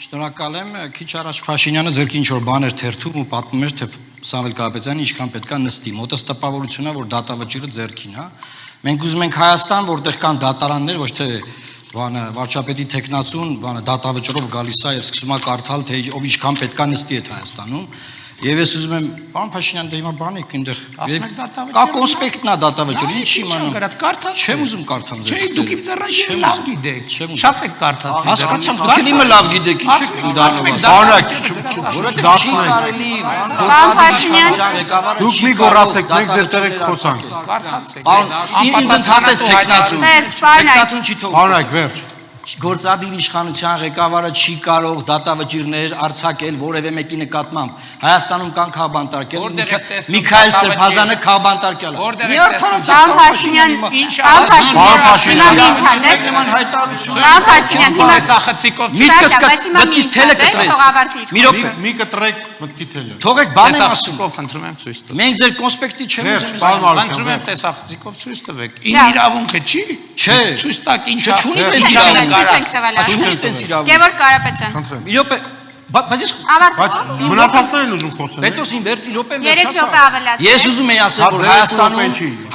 Շնորհակալ եմ, քիչ առաջ Փաշինյանը ձերքի ինչ որ բաներ թերթում ու պատմում էր, թե Սամվել Կարապետյանը ինչքան պետքա նստի, մոտս տպավորությունն է, որ դատավճիռը ձերքին, հա։ Մենք ուզում ենք Հայաստան, որտեղ կան դատարաններ, ոչ թե վարչապետի տեխնացուն, դատավճռով գալիս է եւ սկսում է կարդալ, թե ով ինչքան պետքա նստի այդ Հայաստանում։ Եվ ես ուզում եմ, պարոն Փաշինյան, դե հիմա բան եք այնտեղ։ Կա կոնսպեկտնա դատավճիռ, ինչի իմանում։ Չեմ ուզում կարդամ ձեր։ Չէ, դուք իմ ձեռնարկները լավ գիտեք։ Շատ եք կարդացել։ Հասկացամ, դուք իմը լավ գիտեք, ինչ եք դառնում։ Որովհետև չի կարելի։ Պարոն Փաշինյան, Դուք մի գոռացեք, մենք ձեր տեղեք խոսանք։ Պարոն, ինձ ընդհանրապես տեխնացուն։ Տեխնացուն չի թողնում։ Պարոնայք, վերջ։ Գործադիր իշխանության ղեկավարը չի կարող դատավճիռներ արձակել որևէ մեկի նկատմամբ։ Հայաստանում կան քաղբանտարկել, Միքայել Սրբազանը քաղբանտարկել է։ Մի արդարացան Պարոն Փաշինյան, Պարոն Փաշինյան, հիմա սախցիկով միտքս թելը կտրեք։ Մի րոպե։ Մի կտրեք մտքի թելը։ Թողեք բան եմ ասում։ Տեսախցիկով խնդրում եմ ցույց տվեք։ Մենք ձեր կոնսպեկտի չեմ ուզում։ Խնդրում եմ տեսախցիկով ցույց տվեք։ Իմ իրավունքը չի։ Չէ։ Ցույց տակ ինչա։ Չունի Գևորգ Կարապետյան։ Մի րոպե, բայց ես մնացածներ են ուզում խոսել։ Պետոս իմ րոպեն 3 րոպե ավելացրեք։ Ես ուզում եմ ասել, որ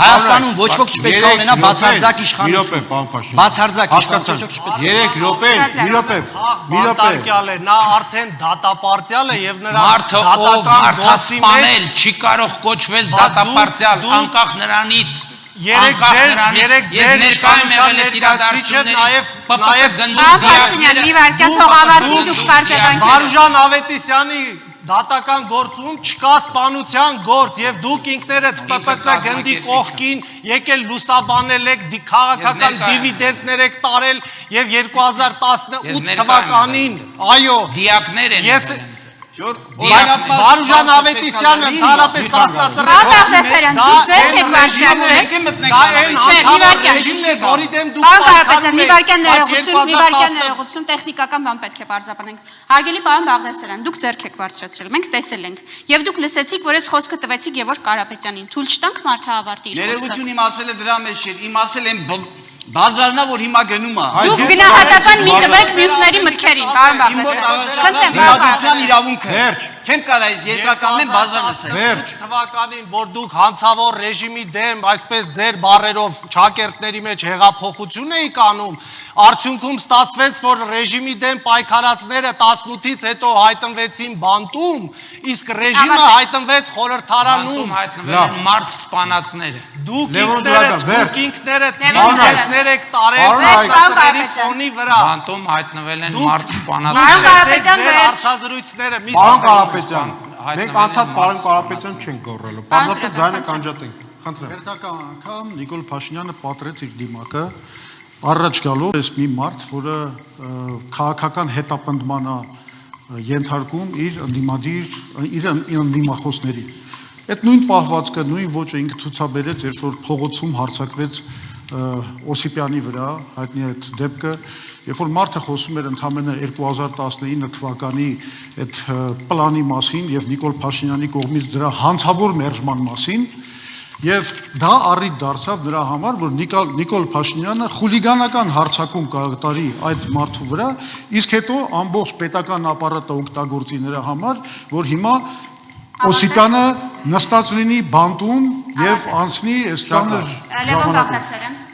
Հայաստանում ոչ ոք չպետք է ունենա բացարձակ իշխանություն։ Բացարձակ իշխանություն չպետք է։ 3 րոպե, մի րոպե։ Տարկյալ է, նա արդեն դատապարտյալ է եւ նրա Մարդը ով մարդասպանել չի կարող կոչվել դատապարտյալ անկախ նրանից երեք ձեր ներկայում եղել է իրադարձությունների նաև Պարոն Փաշինյան, մի վարքյան թող ավարտի դուք կարծեքանքները։ Վարուժան Ավետիսյանի դատական գործում չկա սպանության գործ եւ դուք ինքներդ ՊՊՑ գնդի կողքին եկել լուսաբանել եք քաղաքական դիվիդենդներ եք տարել եւ 2018 թվականին այո դիակներ են ես Վարուժան Ավետիսյանը ընդհանրապես Պարոն Բաղդասարյան, դուք ձեռք եք բարձրացրել։ դա այն մի որի դեմ դուք Պարոն Կարապետյան, մի վարքյան ներողություն, տեխնիկական բան պետք է բարձրացնենք։ Հարգելի պարոն Բաղդասարյան, դուք ձեռք եք բարձրացրել, մենք տեսել ենք։ Եվ դուք լսեցիք, որ այս խոսքը տվեցիք Գևորգ Կարապետյանին։ Թույլ չտանք մարդը ավարտի իր խոսքը։ Ներողություն իմ ասել է դրա մեջ չէ, իմ ասել եմ բազարնա որ հիմա գնում է։ Դուք գնահատական մի տվեք մյուսների մտքերին, պարոն Բաղդասարյան։ Խնդրեմ, Իմ իրավունքը։ Չեմ կարող այս եզրականն բազար լսել։ Թվականին, որ դուք հանցավոր ռեժիմի դեմ, այսպես ձեր բառերով ճակերտների մեջ հեղափոխություն էիք անում, արդյունքում ստացվեց, որ ռեժիմի դեմ պայքարածները 18-ից հետո հայտնվեցին բանտում, իսկ ռեժիմը հայտնվեց խորհրդարանում։ Հայտնվել են մարդ սպանածները։ Դուք ինքներդ եք տարել ֆոնի վրա։ Բանտում հայտնվել են մարդ սպանածները։ Պարոն Կարապետյան, հարցազրույցները Պարոն Կարապետյան, մենք անդադ պարոն Կարապետյան չենք գոռելու։ Պարզապես ձայնը կանջատենք։ Խնդրեմ։ Վերջական անգամ Նիկոլ Փաշինյանը պատրեց իր դիմակը առաջ գալով այս մի մարդ, որը քաղաքական հետապնդման ենթարկում իր ընդդիմախոսների։ Այդ նույն պահվածքը, նույն ոճը ինքը ցուցաբերեց, երբ որ փողոցում հարձակվեց Օսիպյանի վրա, հայտնի այդ դեպքը, երբ որ մարդը խոսում էր ընդամենը 2019 թվականի այդ պլանի մասին եւ Նիկոլ Փաշինյանի կողմից դրա հանցավոր մերժման մասին, եւ դա առիթ դարձավ նրա համար, որ Նիկոլ Փաշինյանը խուլիգանական հարձակում կատարի այդ մարդու վրա, իսկ հետո ամբողջ պետական ապարատը օգտագործի նրա համար, որ հիմա Օսիպյանը նստած լինի բանտում եւ անցնի այս տանը Լևոն Բաղդասարյան